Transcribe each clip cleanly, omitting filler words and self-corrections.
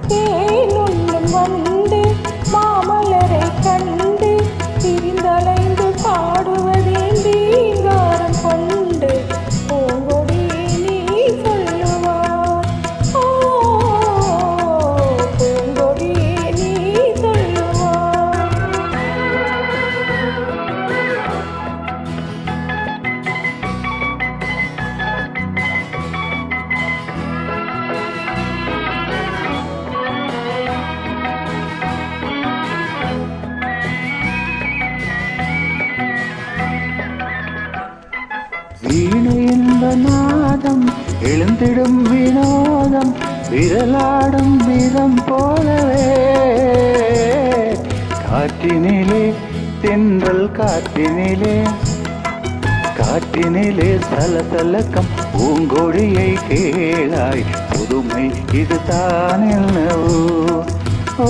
தேனுண்ணும் வந்து மாமலரை கண்டு திரிந்தலைந்து பாடுவதேன் ரீங்காரம் கொண்டு பூங்கொடியே நீ சொல்லுவாய். ஓ பூங்கொடியே நீ சொல்லுவாய். வீணு என்ப நாதம் எழுந்திடும் வினோதம் விரலாடும் விதம் போலவே காற்றினிலே தென்றல் காற்றினிலே சலசலக்கம் பூங்கொழியை கேளாய் புதுமை இதுதான் என்னவோ. ஓ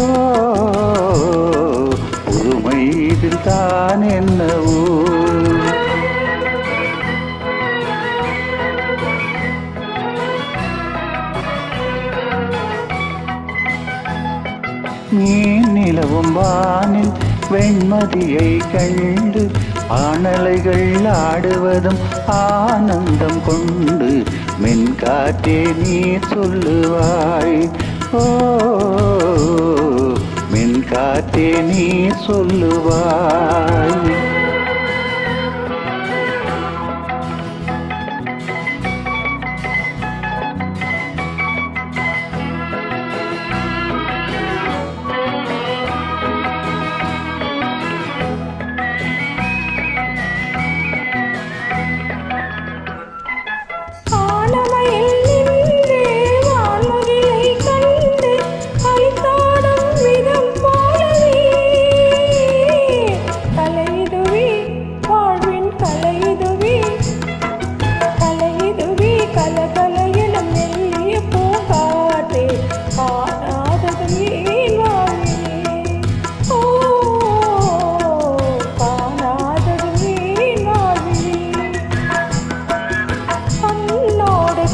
புதுமை இதுதான் என்னவோ. மீன் நிலவும் வானில் வெண்மதியை கண்டு ஆனலைகள் ஆடுவதும் ஆனந்தம் கொண்டு மென்காற்றே நீ சொல்லுவாய். ஓ மென்காற்றே நீ சொல்லுவாய்.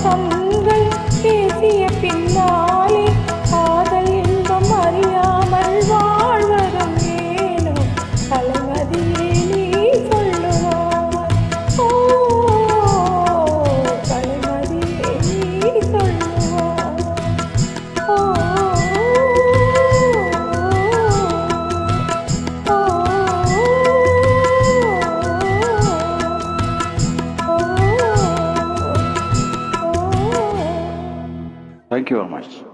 கண்கள் பேசிய பின்னாலே காதல் இன்பம் அறியாமல் வாழ்வதும் ஏனோ கலைமதியே நீ சொல்லுவாய். ஓ கலைமதியே நீ சொல்லுவாய். ஓ Thank you very much.